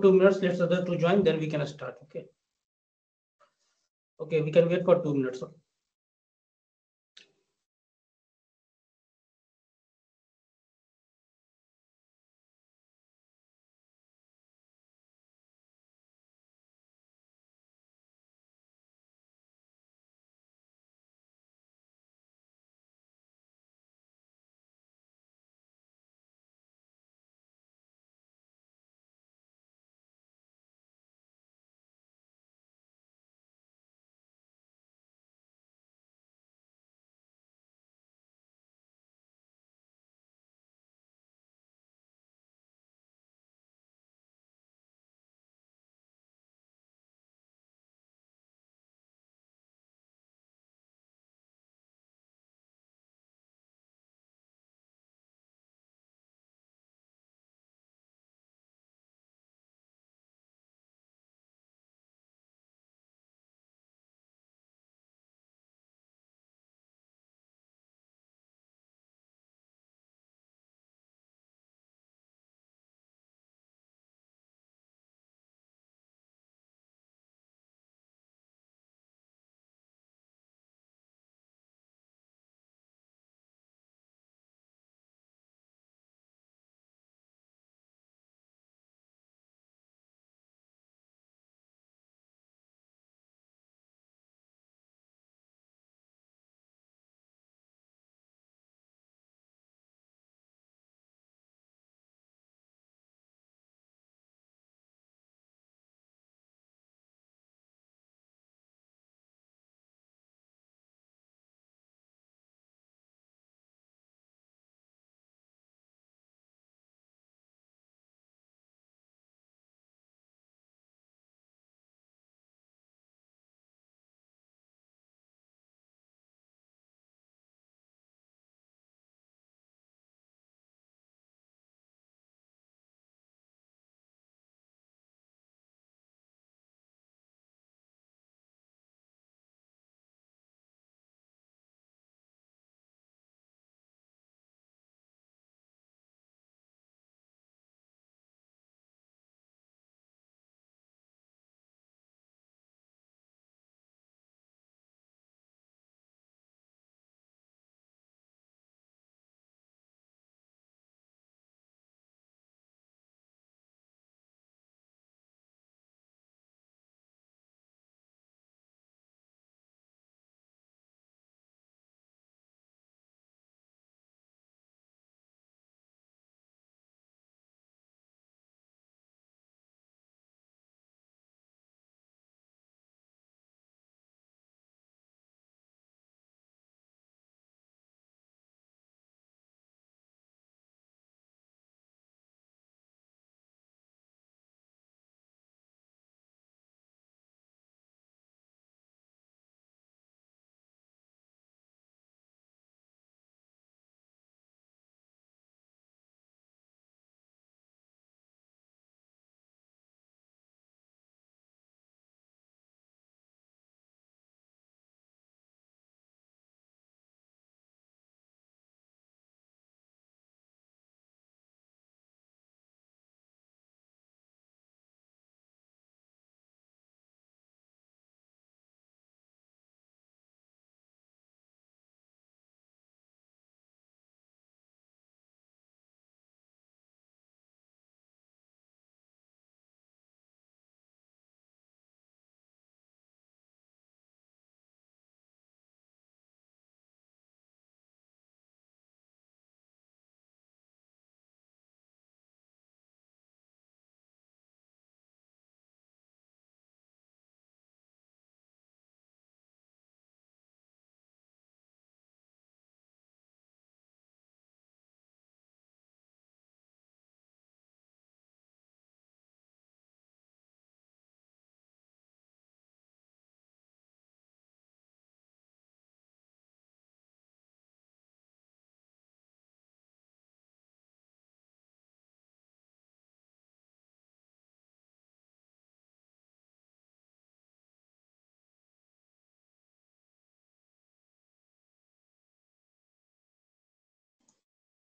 2 minutes. Let's other to join, then we can start. Okay. Okay, we can wait for 2 minutes.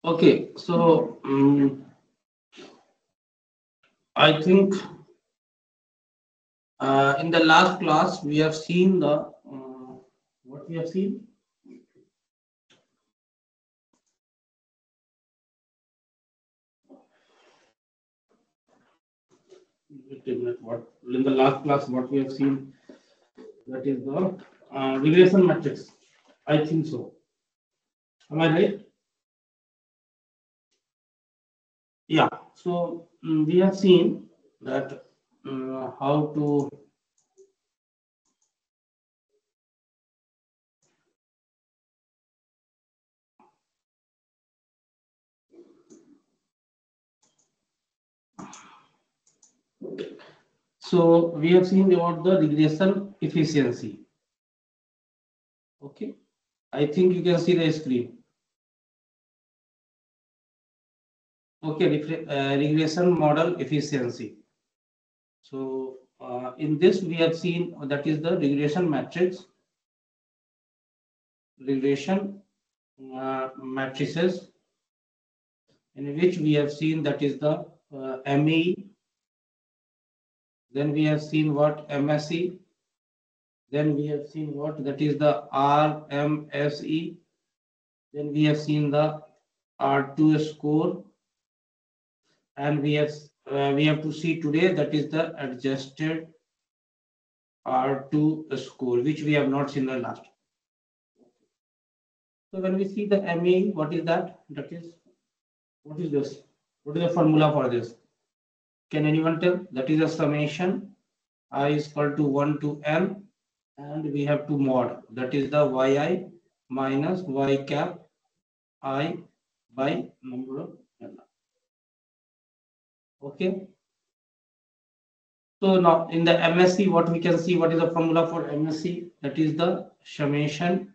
Okay, so I think In the last class, we have seen the what we have seen. Wait a minute, what in the last class what we have seen, that is the regression matrix. I think so. Am I right? Yeah. So we have seen that how to so we have seen about the regression efficiency. Okay. I think you can see the screen. Okay, regression model efficiency. So in this we have seen that is the regression matrix, regression matrices, in which we have seen that is the MAE. Then we have seen what MSE. Then we have seen what that is the RMSE. Then we have seen the R2 score, and we have to see today that is the adjusted R2 score, which we have not seen the last. So when we see the MAE, what is that? That is, what is this? What is the formula for this? Can anyone tell? That is a summation I is equal to 1 to n, and we have to mod. That is the yi minus y cap I by number of n. Okay. So now in the MSC, what we can see, what is the formula for MSC? That is the summation,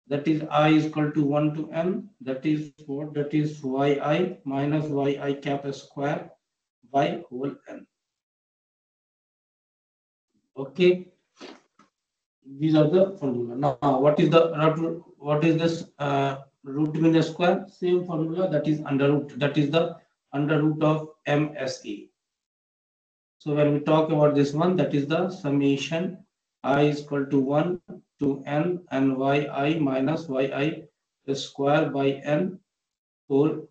that is I is equal to 1 to n, that is what? That is yi minus yi cap square by whole n. Okay, these are the formula. Now what is the what is this root mean square? Same formula, that is under root, that is the under root of MSE. So when we talk about this one, that is the summation I is equal to 1 to n and yi minus yi square by n whole.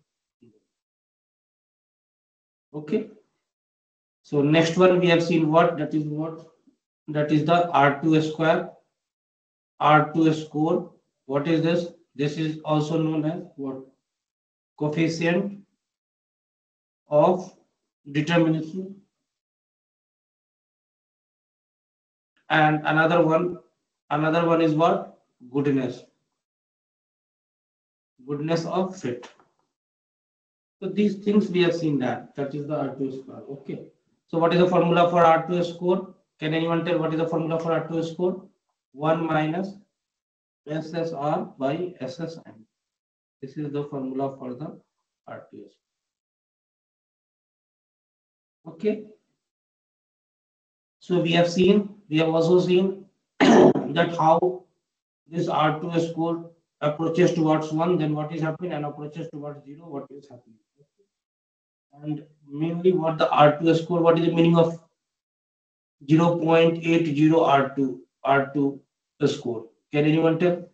Okay. So next one we have seen what? That is what? That is the R2 square, R2 score. What is this? This is also known as what? Coefficient of determinism. And another one is what? Goodness of fit. So these things we have seen, that is the R2 score. Okay. So what is the formula for R2 score? Can anyone tell what is the formula for R2 score? 1 minus SSR by SSM. This is the formula for the R2 score. Okay. So we have also seen that how this R2 score approaches towards 1, then what is happening, and approaches towards 0, what is happening. And mainly what the R2 score, what is the meaning of 0.80 R2 score? Can anyone tell?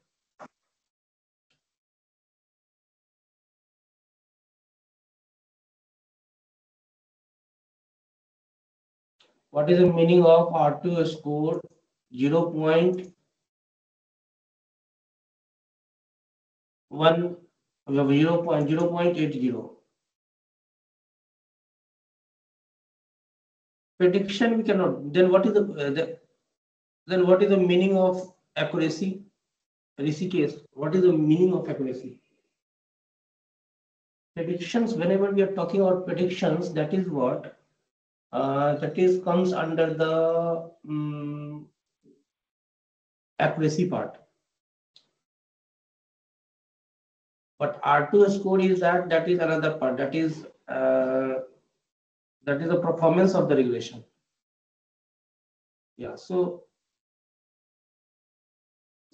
What is the meaning of R2 score 0.1 0.80? Prediction we cannot. Then what is then what is the meaning of accuracy? Rishikesh, what is the meaning of accuracy? Predictions. Whenever we are talking about predictions, that is what that is comes under the accuracy part. But R2 score is that is another part. That is the performance of the regression. Yeah. So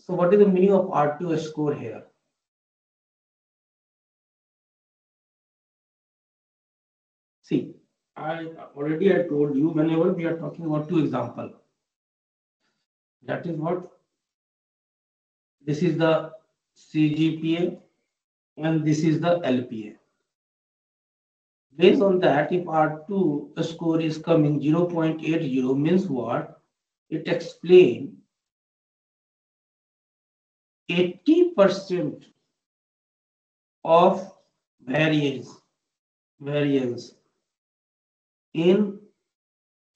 what is the meaning of R2 score here? See, I told you, whenever we are talking about two example, That is what, this is the CGPA and this is the LPA. Based on that, if R2 score is coming 0.80, means what? It explains 80% of variance in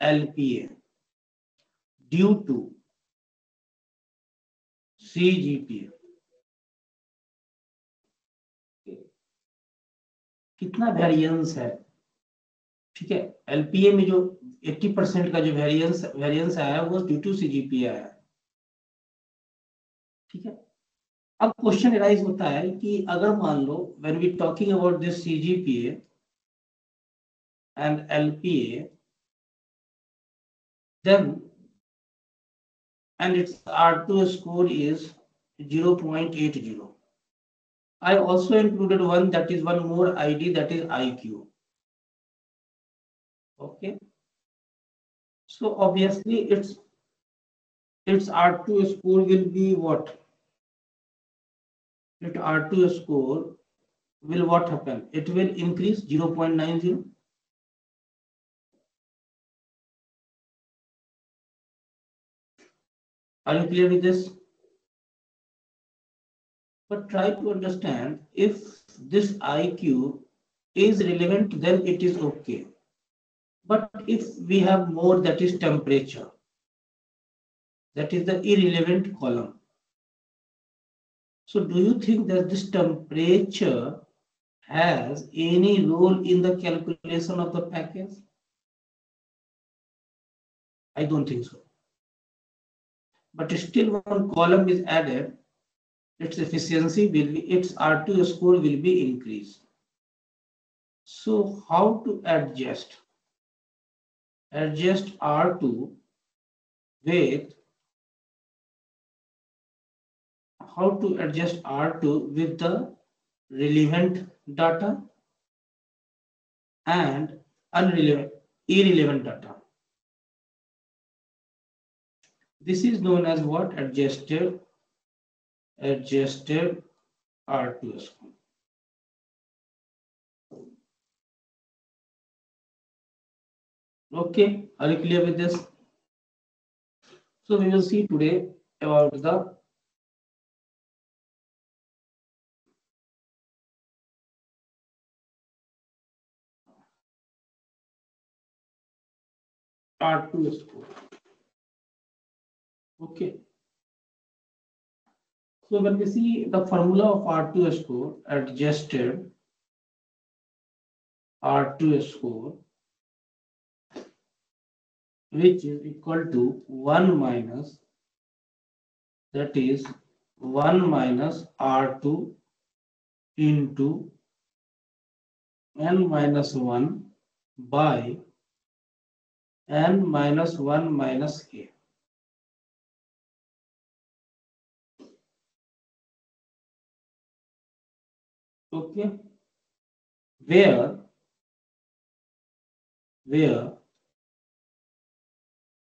LPA due to CGPA. कितना variance है, ठीक है, LPA में जो 80% का जो variance आया वो ड्यू टू सीजीपीए आया, ठीक है। अब क्वेश्चन राइज होता है कि अगर मान लो when we talking about this CGPA and LPA then and its R2 score is 0.80. I also included one, that is one more ID, that is IQ. Okay. So obviously its R2 score will be what? Its R2 score will what happen? It will increase 0.90. Are you clear with this? But try to understand, if this IQ is relevant, then it is okay. But if we have more, that is temperature, that is the irrelevant column. So do you think that this temperature has any role in the calculation of the package? I don't think so. But still one column is added, its efficiency will be, its R2 score will be increased. So how to adjust? Adjust R2 with, how to adjust R2 with the relevant data and irrelevant data. This is known as what? Adjusted R2 score. Okay, are you clear with this? So we will see today about the R2 score. Okay. So when we see the formula of R2 score, adjusted R2 score, which is equal to 1 minus, that is 1 minus R2 into n minus 1 by n minus 1 minus k. Okay, where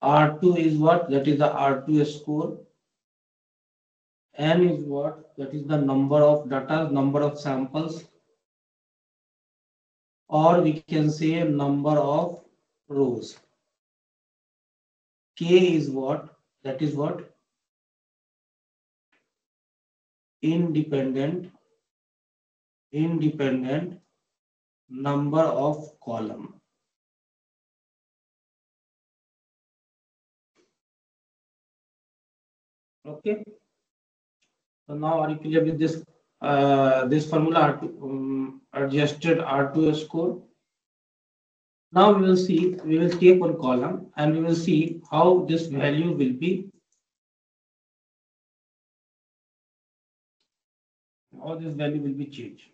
R2 is what? That is the R2 score. N is what? That is the number of data, number of samples, or we can say number of rows. K is what? That is what? Independent number of column. Okay. So now are you clear with this? This formula R2, adjusted R2 score. Now we will see, we will take one column and we will see how this value will be, how this value will be changed.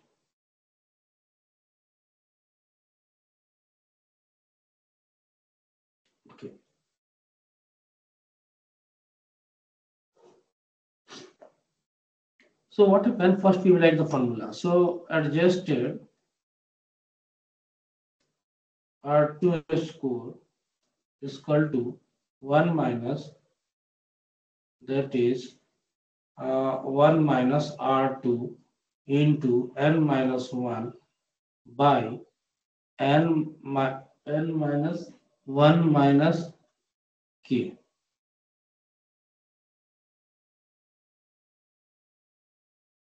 Okay. So what happened? First we will write the formula. So adjusted R2 score is equal to 1 minus that is 1 minus R2 into n minus 1 by n minus 1 minus k.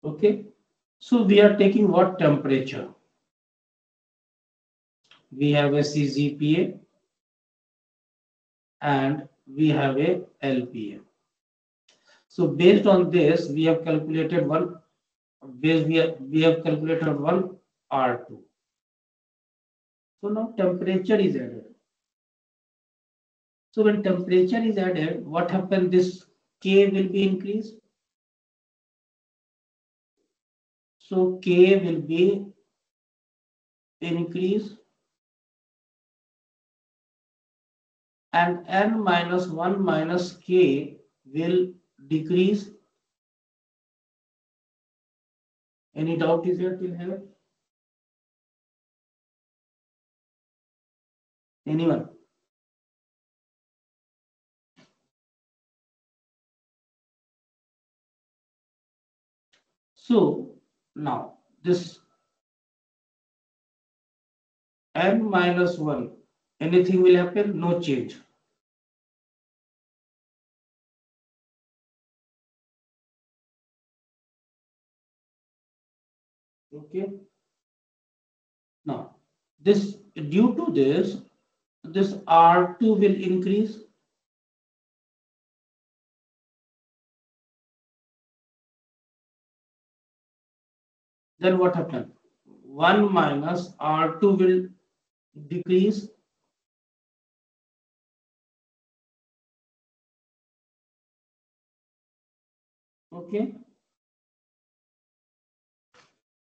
Okay, so we are taking what temperature? We have a CGPA and we have a LPA. So based on this, we have calculated one we have calculated one R2. So now temperature is added. So when temperature is added, what happens? This K will be increased. So K will be increased and n minus 1 minus k will decrease. Any doubt is there till here? Anyone? So now this n minus 1, anything will happen? No change. Okay. Now this due to this R2 will increase. Then what happened? 1 minus R2 will decrease. Okay.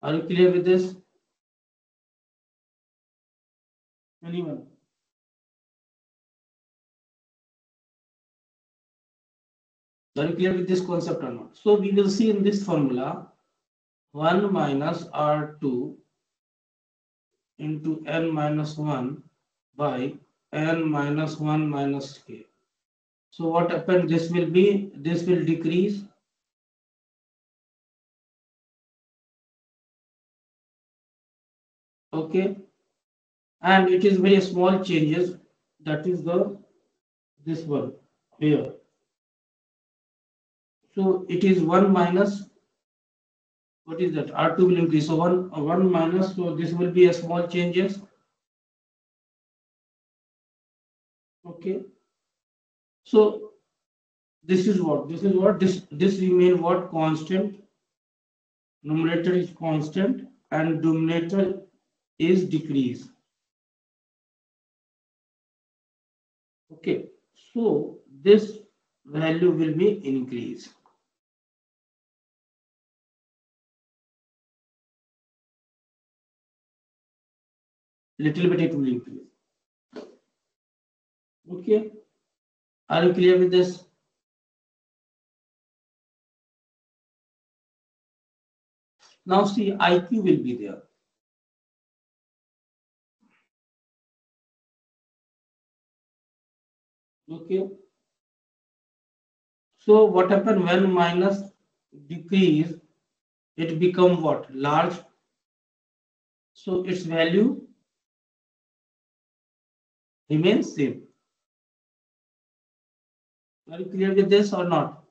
Are you clear with this? Anyone? Are you clear with this concept or not? So we will see in this formula 1 minus R2 into n minus 1 by n minus 1 minus k. So what happened? This will decrease. Okay. And it is very small changes. That is this one here. So it is 1 minus, what is that? R2 will increase. So 1 minus, so this will be a small changes. Okay. So this is what? This remain what? Constant. Numerator is constant and denominator is decrease. Okay. So this value will be increase. Little bit it will increase. Okay. Are you clear with this? Now see, IQ will be there. Okay. So what happened when minus decrease? It become what? Large. So its value remains same. Are you clear with this or not?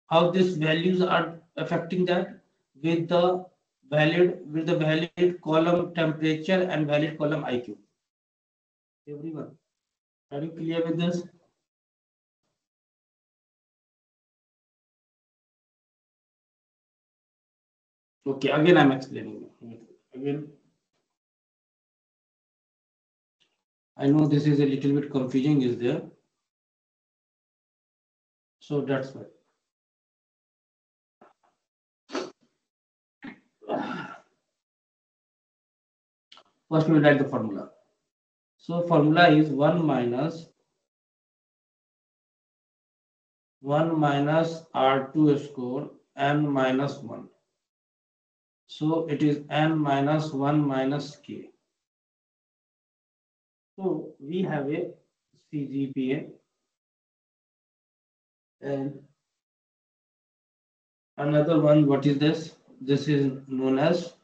How these values are affecting that with the valid column temperature and valid column IQ. Everyone, are you clear with this? Okay, again I'm explaining. Again, I know this is a little bit confusing, is there? So that's why. First we will write the formula. So formula is 1 minus R2 score n minus 1. So it is n minus 1 minus k. So we have a CGPA and another one, what is this? This is known as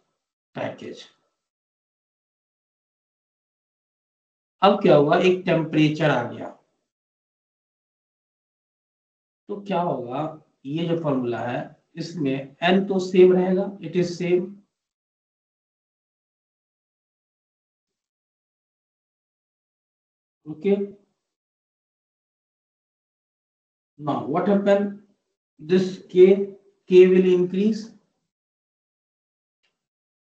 package. अब क्या हुआ, एक temperature आ गया, तो क्या होगा, ये जो फॉर्मूला है इसमें n तो सेम रहेगा, it is same, okay. Now what happen, this k will increase,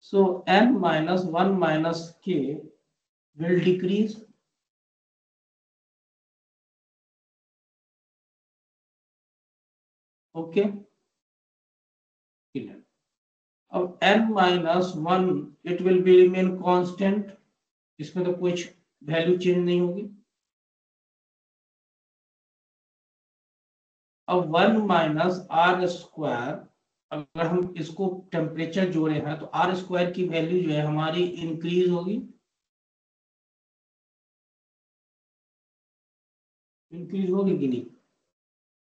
so n minus 1 minus k will decrease. Okay, अब n minus 1 it will be remain constant, इसमें तो कुछ वैल्यू चेंज नहीं होगी. अब 1 माइनस आर स्क्वायर, अगर हम इसको टेम्परेचर जोड़े हैं तो आर स्क्वायर की वैल्यू जो है हमारी इंक्रीज होगी, इंक्रीज होगी कि नहीं.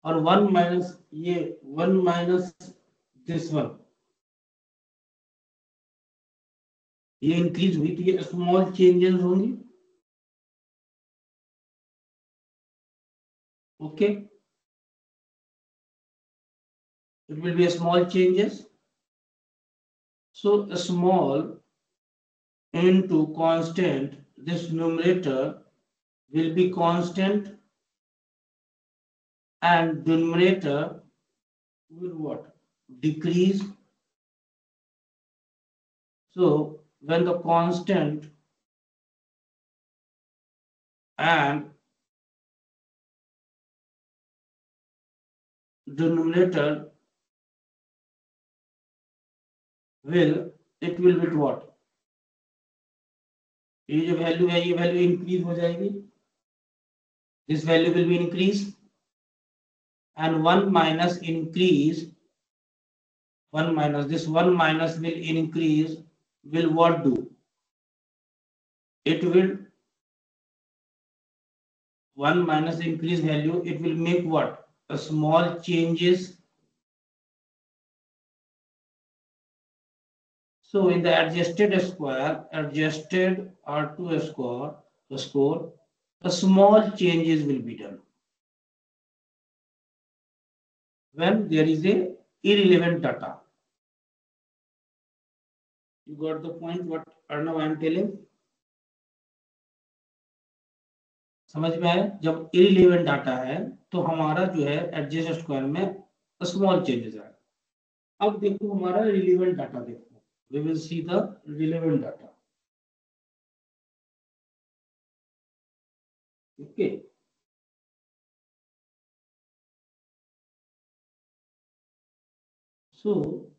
और 1 माइनस ये 1 माइनस दिस वन, ये इंक्रीज हुई तो ये स्मॉल चेंजेस होंगी. Okay, it will be a small changes, so a small into constant, this numerator will be constant and denominator will what, decrease. So when the constant and denominator will, it will be what, ये जो value है ये value increase हो जाएगी, this value will be increase, and 1 minus increase, 1 minus this 1 minus will increase, will what do, it will 1 minus increase value, it will make what, a small changes. So in the adjusted square, adjusted R2 score, a small changes will be done when there is a irrelevant data. You got the point what Arnav I am telling? समझ में आया, जब irrelevant data है तो हमारा जो है adjust square में स्मॉल चेंजेस आएगा. अब देखो हमारा रिलेवेंट डाटा देखो, we will see the relevant data. Okay, so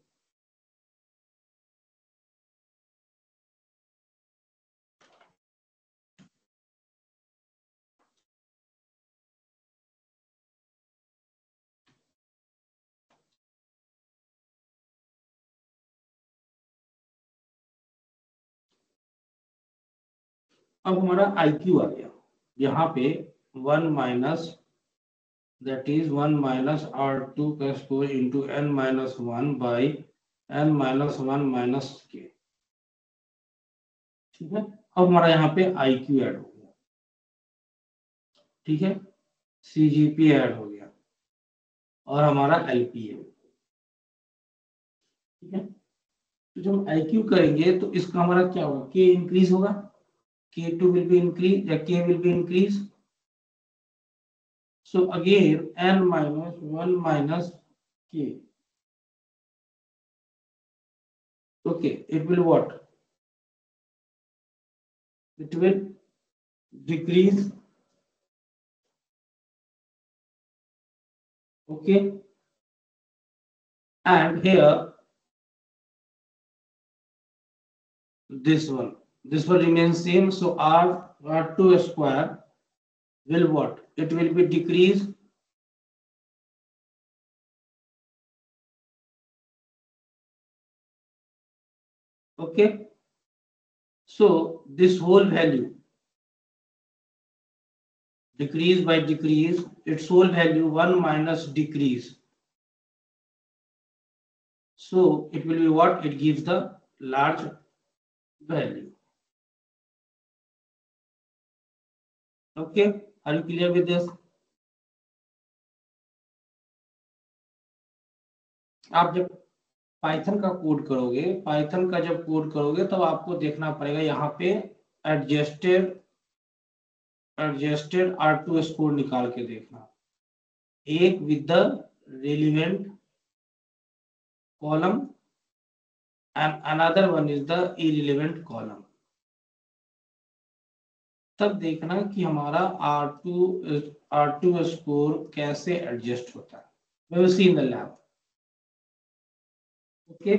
अब हमारा IQ आ गया, यहाँ पे 1 minus that is 1 minus R2 का square into n minus 1 by n minus 1 minus k. ठीक है, अब हमारा यहाँ पे IQ ऐड हो गया, ठीक है, CGP ऐड हो गया और हमारा LPA. ठीक है, तो जब हम IQ करेंगे तो इसका हमारा क्या होगा, K इंक्रीज होगा, K2 will be increase या K will be increase. So again n minus 1 minus k. Okay, it will what? It will decrease. Okay, and here this one remains same. So R2 square will what? It will be decrease. Okay, so this whole value decrease by decrease, its whole value 1 minus decrease. So it will be what? It gives the large value. Okay, are you clear with this? आप जब Python का code करोगे, Python का जब code करोगे तब आपको देखना पड़ेगा यहाँ पे एडजस्टेड R2 स्कोर निकाल के देखना, एक with the relevant column and another one is the irrelevant column. तब देखना कि हमारा R2 स्कोर कैसे एडजस्ट होता है। We will see in the lab. Okay,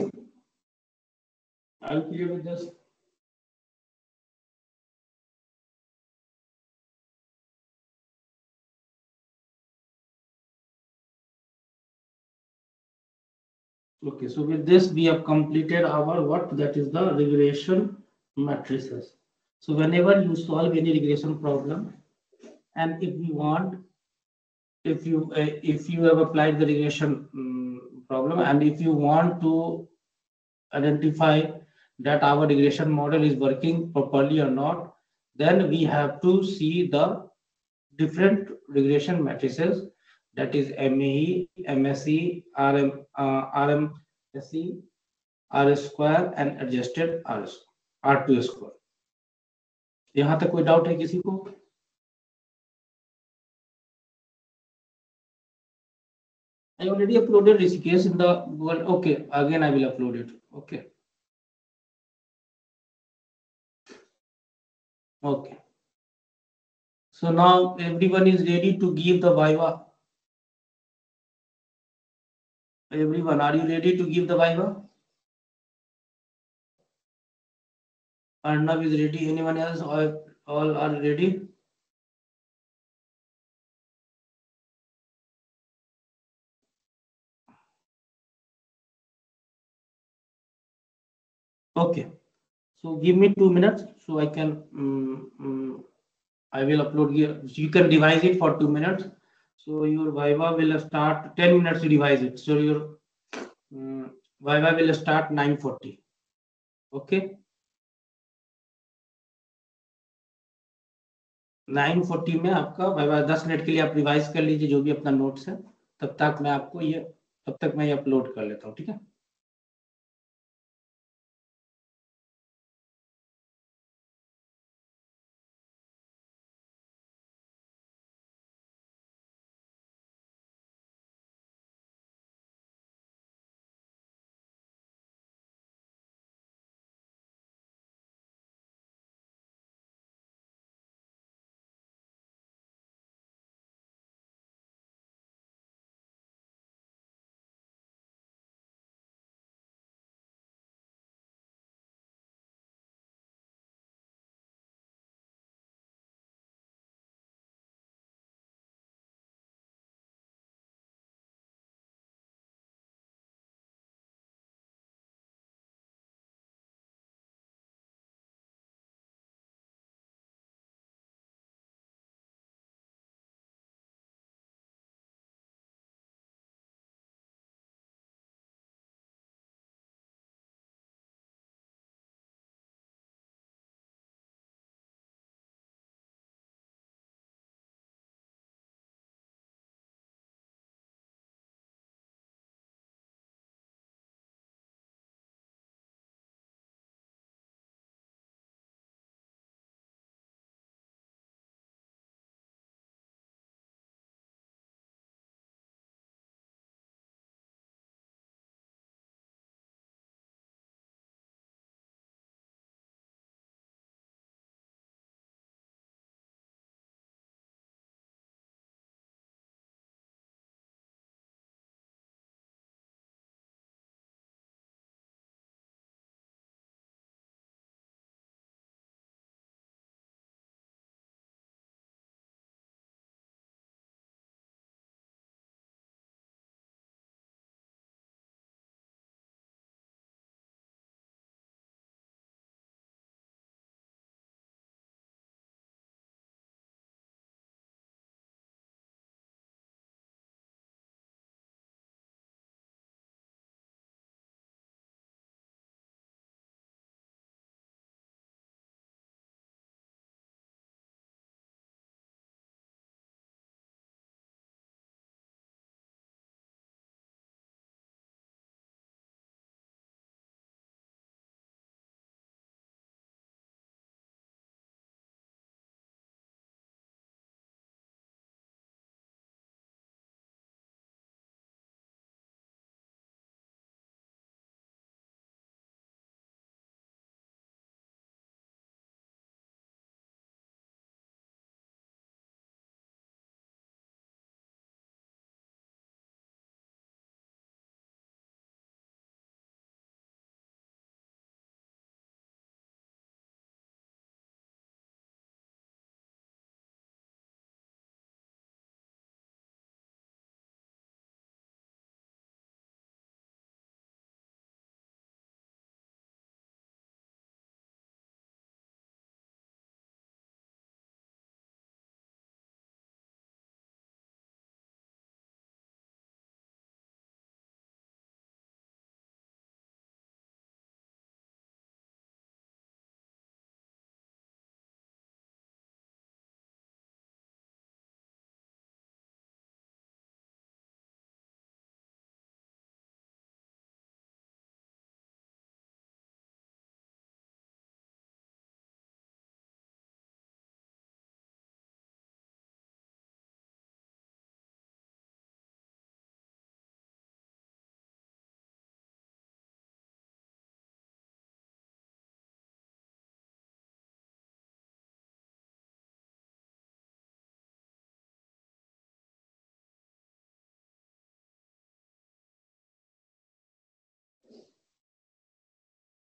are you clear with this? Okay, so with this we have completed our what, that is the regression matrices. So whenever you solve any regression problem, and if you want, if you have applied the regression problem, and if you want to identify that our regression model is working properly or not, then we have to see the different regression matrices, that is MAE, MSE, RMSE, R square and adjusted R2 square. यहाँ तक कोई doubt है किसी को? I already uploaded Rishikesh in the Google. Okay, again I will upload it. Okay. Okay. So now everyone is ready to give the Viva. Everyone, are you ready to give the Viva? Arnav is ready. Anyone else? All are ready? Okay. So give me 2 minutes so I can I will upload here. You can revise it for 2 minutes. So your Viva will start 10 minutes to revise it. So your Viva will start 9:40. Okay. 9:40 में आपका Viva 10 minute के लिए आप revise कर लीजिए जो भी अपना नोट्स है, तब तक मैं ये अपलोड कर लेता हूँ, ठीक है।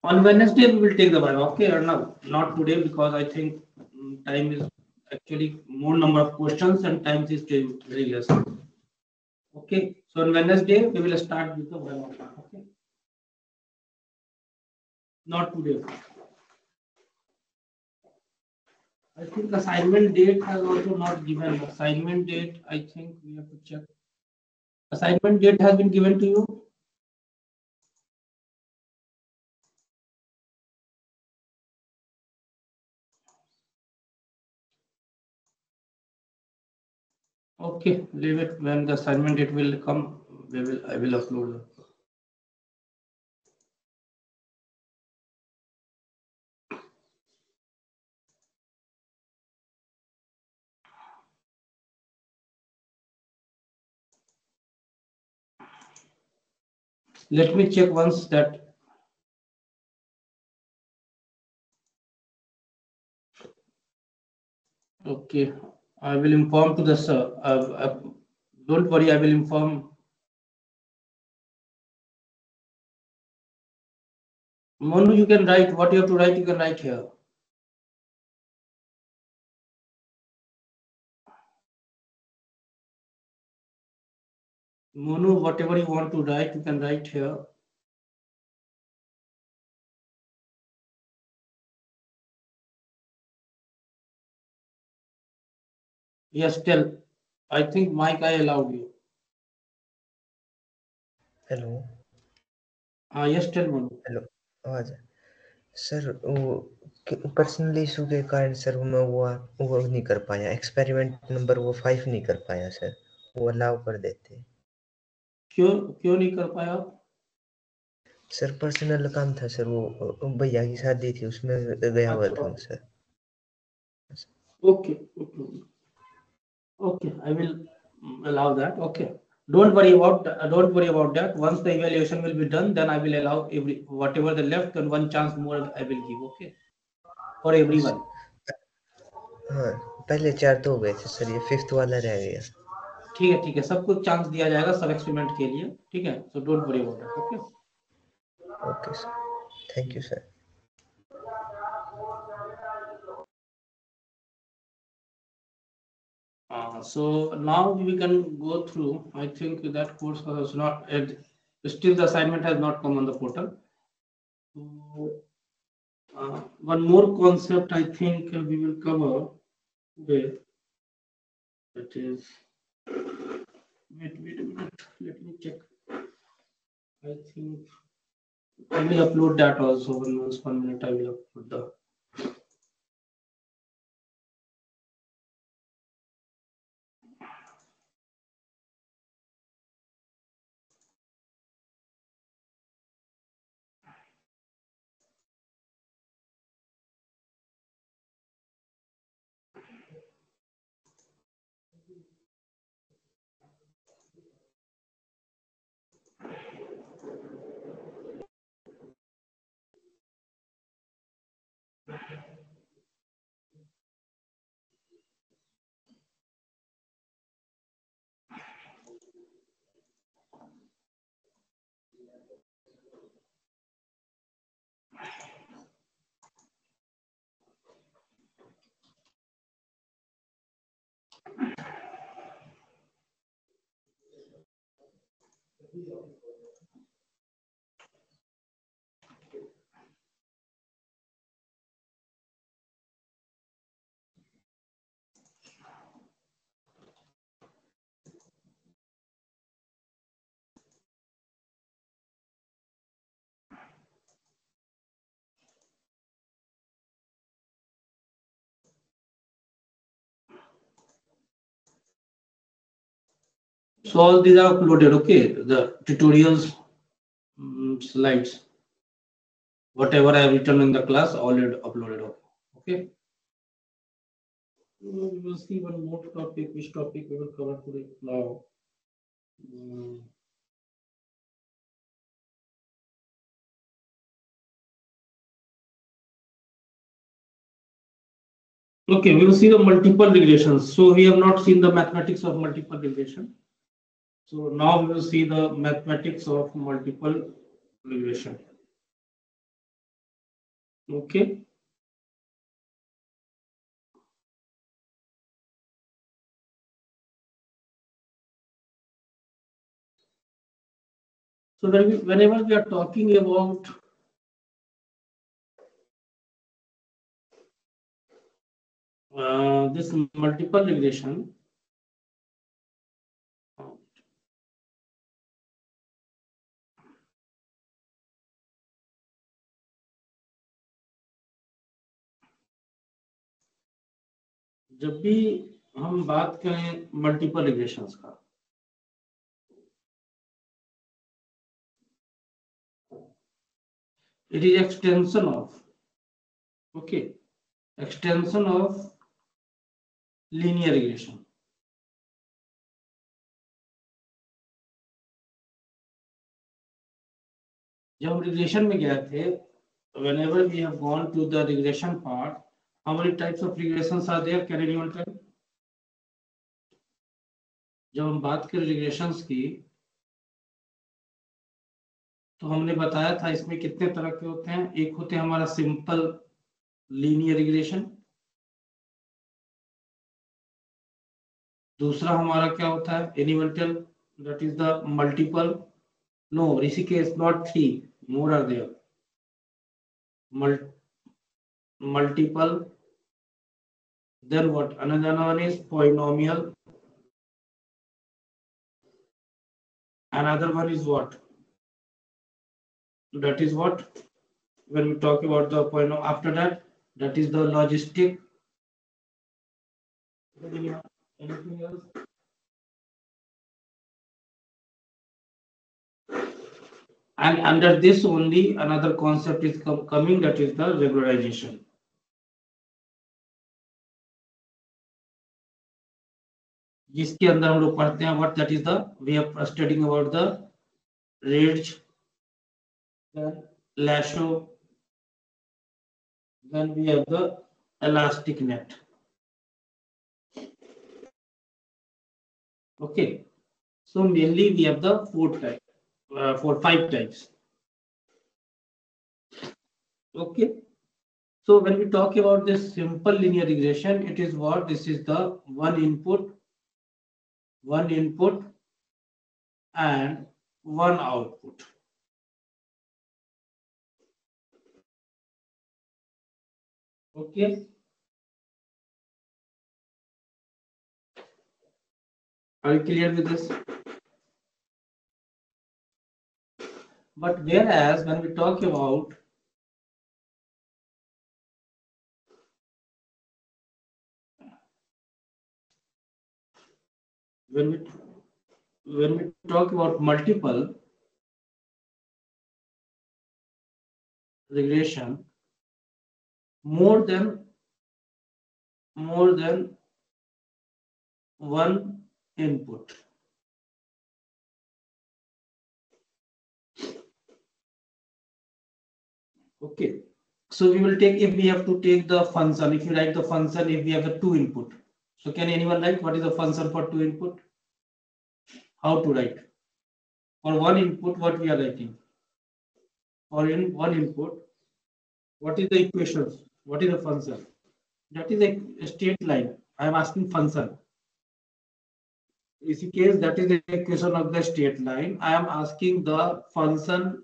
On Wednesday, we will take the Viva. Okay, or now, not today because I think time is actually more number of questions and time is very less. Okay, so on Wednesday, we will start with the Viva. Okay, not today. I think assignment date has also not given. Assignment date, I think we have to check. Assignment date has been given to you. Okay, leave it. When the assignment date will come, I will upload it. Let me check once that. Okay, I will inform to the sir. Don't worry, I will inform. Monu, you can write what you have to write. You can write here. Monu, whatever you want to write, you can write here. Yes, tell. I think Mike, I allowed you. Hello Yes, tell Monu. Hello आवाज है sir वो personal issue के कारण sir मैं वो नहीं कर पाया एक्सपेरिमेंट नंबर वो 5 नहीं कर पाया सर वो अलाउ कर देते क्यों क्यों नहीं कर पाया? सर पर्सनल काम था सर वो भैया की शादी थी उसमें गया हुआ था मैं sir Okay, okay, okay. I will allow that. Okay. Don't worry about that. Once the evaluation will be done, then I will allow every whatever the left and one chance more I will give. Okay, for everyone. हाँ पहले 4 तो हो गए थे sir ये 5th वाला रह गया ठीक है, सबको चांस दिया जाएगा सब एक्सपेरिमेंट के लिए. ठीक है, so don't worry about that. Okay. Okay sir thank you sir So now we can go through. I think that course was not. Still, the assignment has not come on the portal. So, one more concept I think we will cover today. That is. Wait a minute. Let me check. I think I will upload that also. One minute. I will upload the. So all these are uploaded. Okay, the tutorials slides. Whatever I have written in the class, already uploaded. Okay. We will see one more topic. Which topic we will cover today now? Okay, we will see the multiple regressions. So we have not seen the mathematics of multiple regression. So now we will see the mathematics of multiple regression. Okay. So whenever we are talking about this multiple regression, जब भी हम बात करें multiple regressions का, it is extension of, okay, extension of linear regression. जब हम regression में गए थे, whenever we have gone to the regression part, how many types of regressions are there? Can anyone tell? जब हम बात करें रिग्रेशंस की, तो हमने बताया था इसमें कितने तरह के होते हैं. एक होते हैं हमारा सिंपल लीनियर रिग्रेशन, दूसरा हमारा क्या होता है इनवर्टल, that is the multiple. No Rishikesh, not 3, more are there. Multiple, then what, another one is polynomial, another one is what, that is what, when we talk about the polynomial, after that, that is the logistic. Anything else? And under this only another concept is coming, that is the regularization. जिसके अंदर हम लोग पढ़ते हैं what, that is the we are studying about the ridge, then lasso, then we have the elastic net. Okay, so mainly we have the 5 types. Okay, so when we talk about this simple linear regression, it is what, this is the one input and one output. Okay, are you clear with this? But whereas when we talk about when we talk about multiple regression, more than one input. Okay, so we will take, if we have to take the function, if you write the function, if we have the 2 input, so can anyone write what is the function for 2 input? How to write? For 1 input, what we are writing? Or in 1 input, what is the equations? What is the function? That is a straight line. I am asking function. In this case, that is the equation of the straight line. I am asking the function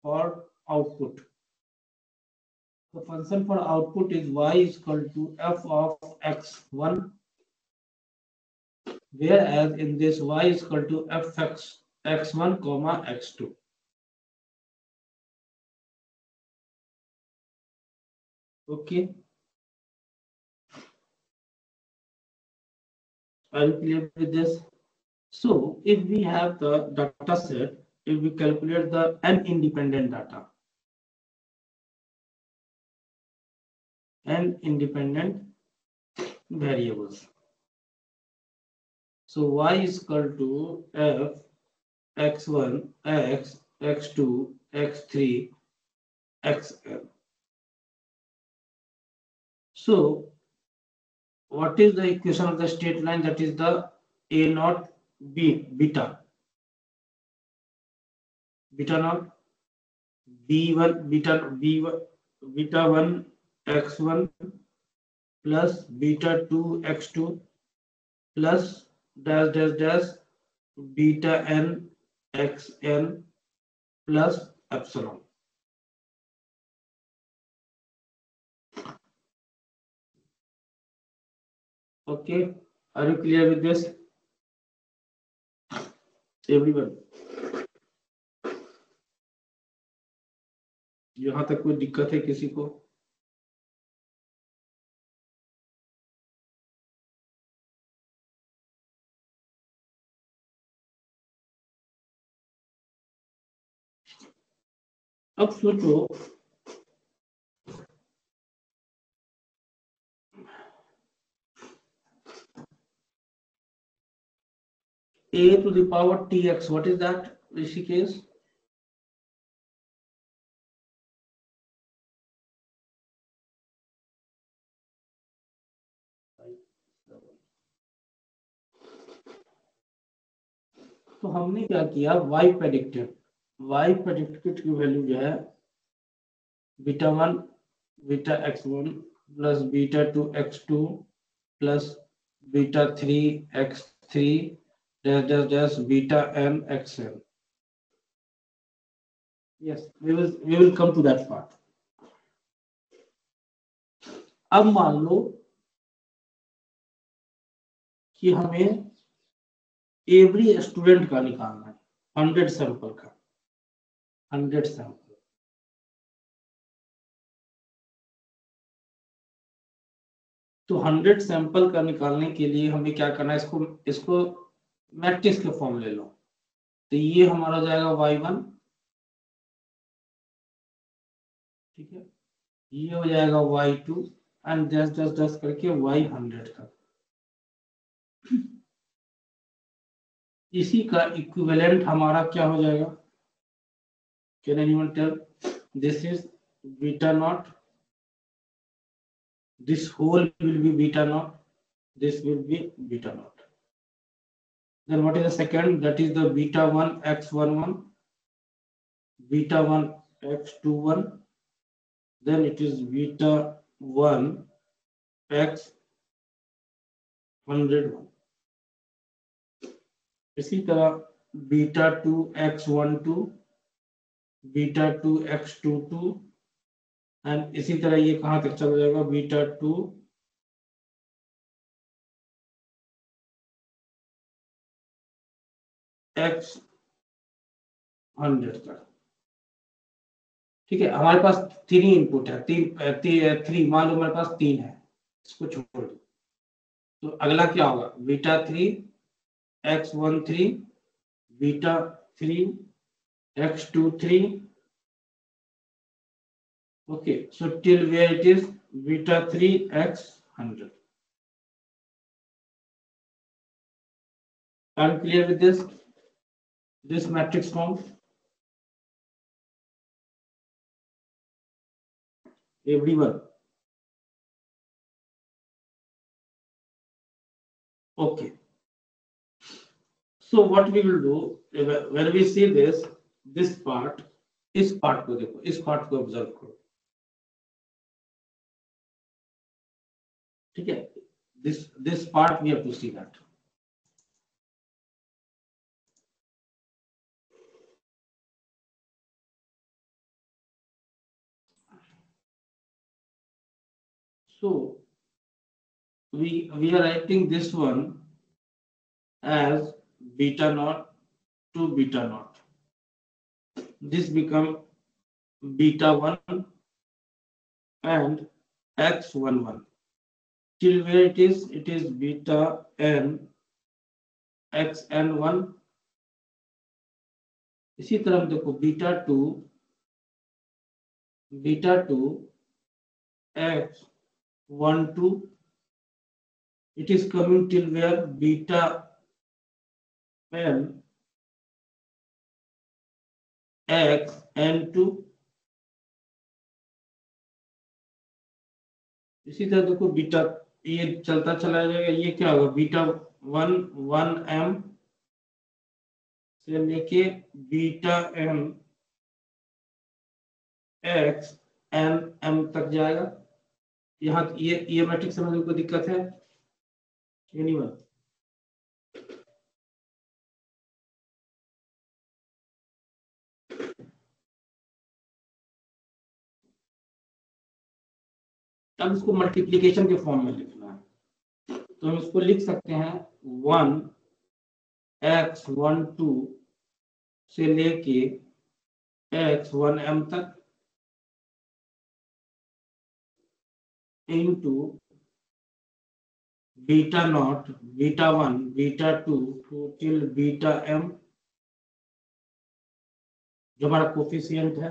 for output. The function for output is y is equal to f of x1, whereas in this y is equal to f x1 comma x2. Okay, are you clear with this? So if we have the data set, if we calculate the n independent data, n independent variables. So y is equal to f x1, x, x2, x3, xn. So what is the equation of the straight line? That is the a naught b beta naught b1 beta b1 beta 1 x1 plus beta 2 x2 plus dash dash dash beta n xn plus epsilon. Okay, are you clear with this, everyone? यहाँ तक कोई दिक्कत है किसी को? अब सोचो, a to the power tx, what is that, Rishikesh? तो हमने क्या किया, y प्रेडिक्टेड की वैल्यू जो है beta 1 beta x1 plus beta 2 x2 plus beta 3 x3 dash dash dash beta n xn। Yes, we will come to that part. अब मान लो कि हमें एवरी स्टूडेंट का निकालना है, 100 सैंपल का, 100 सैंपल। तो 100 सैंपल का निकालने के लिए हमें क्या करना है, इसको मैट्रिक्स के फॉर्म ले लो। तो ये हमारा जाएगा y1, ठीक है, ये हो जाएगा y2 and just just just करके y100 का। इसी का इक्विवेलेंट हमारा क्या हो जाएगा, can anyone tell? This is beta nought, this whole will be beta naught, this will be beta naught. Then what is the second? That is the beta 1 x11, beta 1 x21, then it is beta 1 x 101। इसी तरह beta 2 x12, beta 2 x22 and इसी तरह ये कहां तक चल जाएगा, beta 2 x 100 तक। ठीक है, हमारे पास 3 इनपुट है, 3 मान लो हमारे पास 3 है, इसको छोड़ दो। तो अगला क्या होगा, beta 3 x13, beta 3 x23। okay, so till where it is beta 3 x 100। are you clear with this matrix form, everyone? okay, so what we will do when we see this part, इस part को देखो, इस part को observe करो, ठीक है, this part we have to see that। so we are writing this one as beta naught to beta naught, this become beta 1 and x11 till where it is beta n xn1। इसी तरह देखो beta 2 x12, it is coming till where beta n xn2। इसी तरह देखो beta, ये चलता चला जाएगा, ये क्या होगा, बीटा 1 m से लेके beta m x N M तक जाएगा। यहाँ ये मैट्रिक्स समझने में कोई दिक्कत है? एनीवन? अब इसको मल्टीप्लीकेशन के फॉर्म में लिखना है, तो हम इसको लिख सकते हैं 1x12 से लेके x1m तक into beta nought beta 1 beta 2 to till beta m, जो हमारा कोफिशिएंट है।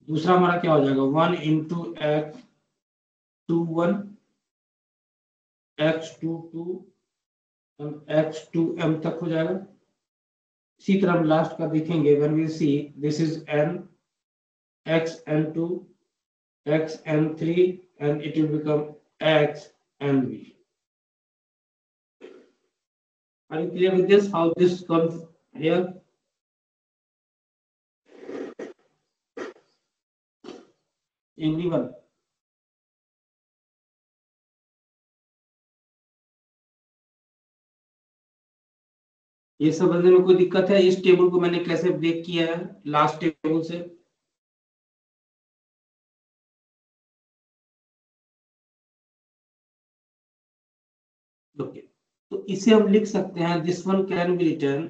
दूसरा हमारा क्या हो जाएगा 1 इंटू x21 x22 x2m तक हो जाएगा। इसी तरह हम लास्ट का देखेंगे, when we see this is n xn2 xn3 and it will become xnv. Are you clear with this, how this comes here? Anyone? ये समझने में कोई दिक्कत है? इस टेबल को मैंने कैसे ब्रेक किया है लास्ट टेबल से? ओके, तो इसे हम लिख सकते हैं, this one can be written,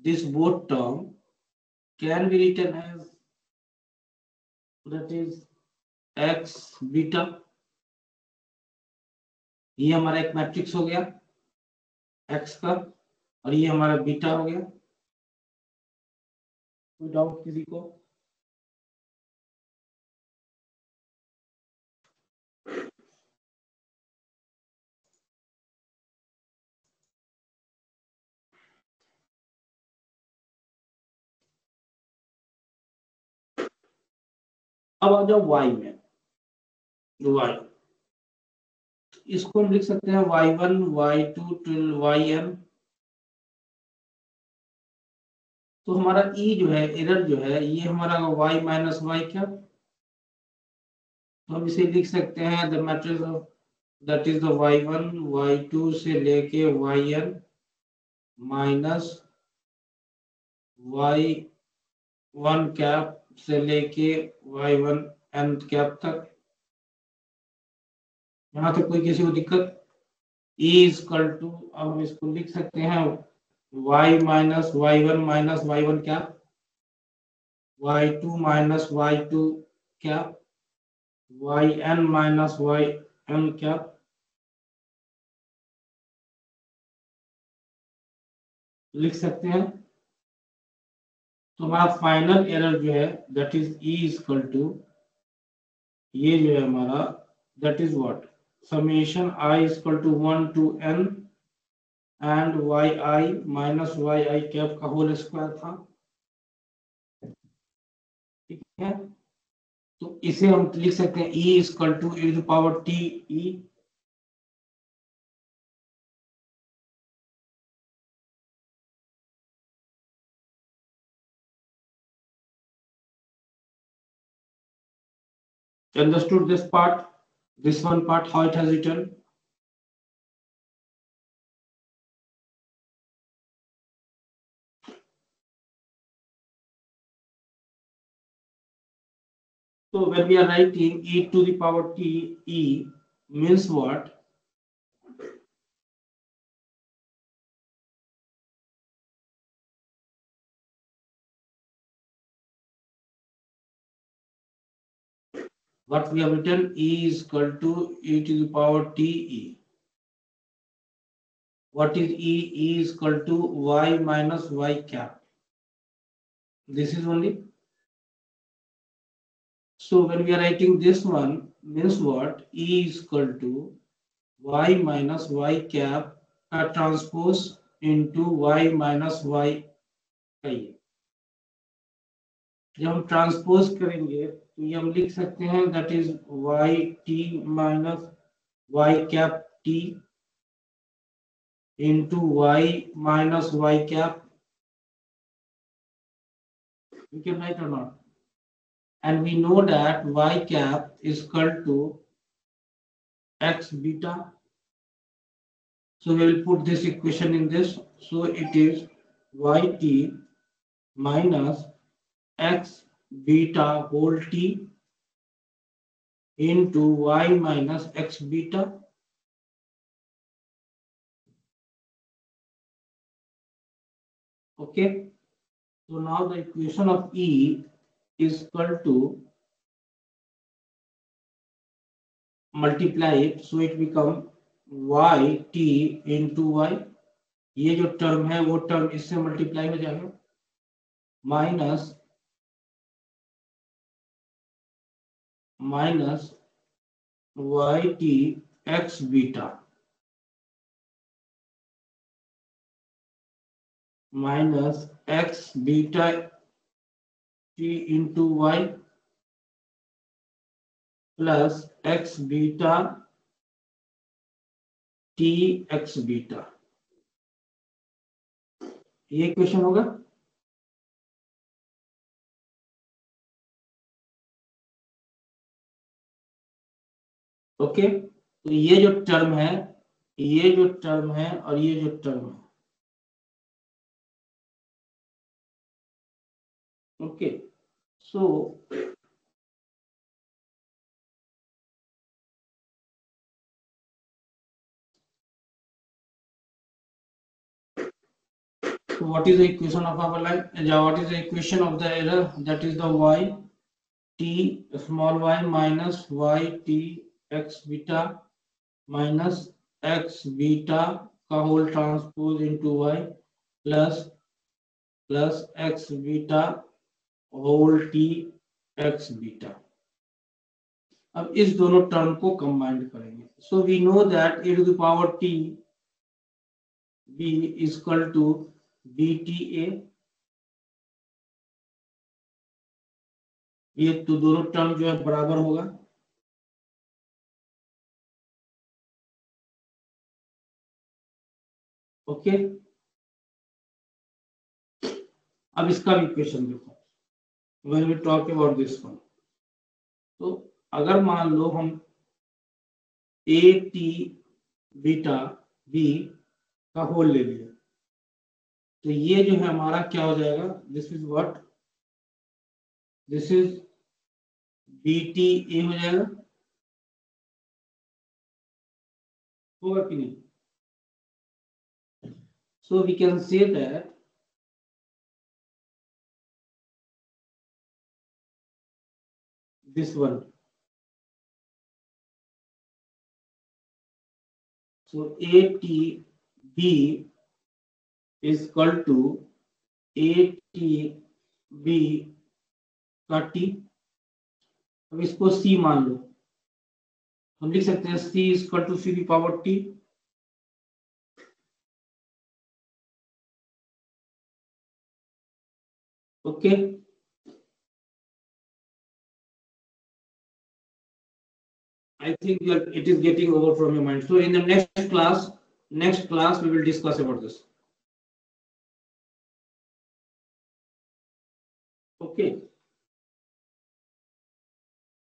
this both term can be written as that is x beta. ये हमारा एक मैट्रिक्स हो गया x का, और ये हमारा बीटा हो गया। कोई डाउट किसी को? अब आ जाओ y में। y, इसको हम लिख सकते हैं y1 y2 टिल yn। तो हमारा ई जो है, एरर जो है, ये हमारा y माइनस वाई क्या, तो हम इसे लिख सकते हैं the matrix of that is the y1 y2 से लेके yn माइनस y1 कैप से लेके y1 n कैप तक। यहाँ तक कोई किसी को दिक्कत? E इक्वल टू, अब हम इसको लिख सकते हैं y minus y1 minus y1 cap, y2 minus y2 cap, yn minus yn cap. लिख सकते हैं। तो हमारा फाइनल एरर जो है that is E equal to, ये जो है हमारा that is what, summation I equal to 1 to n and yi minus yi cap का होल स्क्वायर था। ठीक है, तो इसे हम लिख सकते हैं E equal to e to power t e, understood this part, this one part, how it has written? So when we are writing e to the power t e means what? What we have written, E is equal to e to the power t e. What is E? E is equal to y minus y cap. This is only. So when we are writing this one, means what? E is equal to y minus y cap transpose into y minus y का ये। जब हम transpose करेंगे तो ये हम लिख सकते हैं that is y t minus y cap t into y minus y cap. You can write or not? and we know that y cap is equal to x beta. So we will put this equation in this. So it is yt minus x beta whole t into y minus x beta. Okay. So now the equation of E is equal to multiply it, so it become y t into y. ये जो term है वो term इससे multiply हो जाएगा minus Y T X beta minus X beta T into Y plus X beta T X beta. ये question होगा। Okay, तो ये जो टर्म है, ये जो टर्म है और ये जो टर्म है, okay, so what is the equation of our line? What is the equation of the error? That is the y t small y minus y t x beta minus x beta का whole transpose into y plus x beta whole t x beta। अब इस दोनों term को combine करेंगे। So we know that e to the power t b is equal to bta। ये तो दोनों term जो है बराबर होगा। ओके, अब इसका भी क्वेश्चन देखो। When we talk about this one, तो अगर मान लो हम ए टी बीटा बी का होल ले लिया, तो ये जो है हमारा क्या हो जाएगा? This is what, this is B T A हो जाएगा, होगा कि नहीं? So we can say that this one, so ATB is equal to ATB का T। अब इसको C मान लो, हम लिख सकते हैं C is equal to C की power T। Okay, I think it is getting over from your mind. So in the next class we will discuss about this. Okay,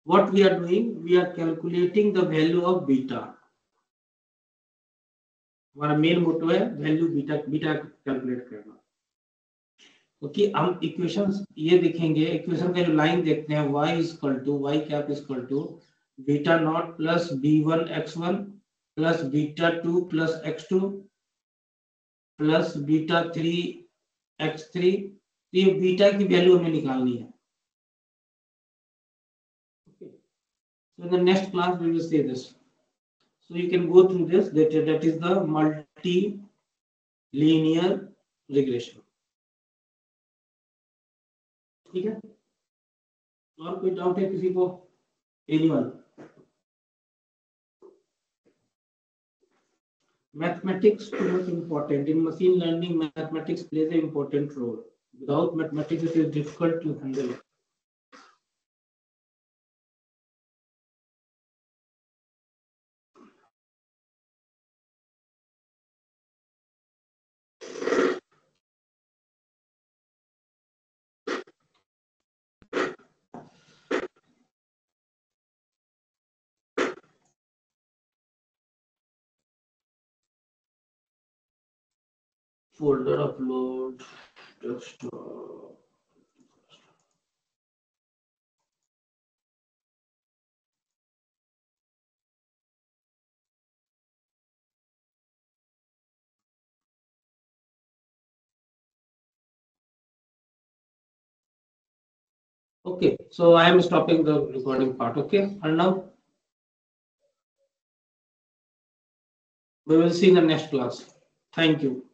what we are doing, we are calculating the value of beta। हमारा main motto है value beta calculate करना। क्योंकि हम equations ये देखेंगे, equation का जो line देखते हैं, y is equal to y cap is equal to beta not plus b1 x1 plus beta 2 plus x2 plus beta 3 x3। तो ये बीटा की वैल्यू हमें निकालनी है। So in the next class we will see this. So you can go through this, that is the multi-linear regression। ठीक है, और कोई डाउट है किसी को? Anyone? Mathematics too much important in machine learning. Mathematics plays an important role. Without mathematics it is difficult to handle. folder upload text. Okay, so I am stopping the recording part. Okay, and now we will see in the next class. Thank you.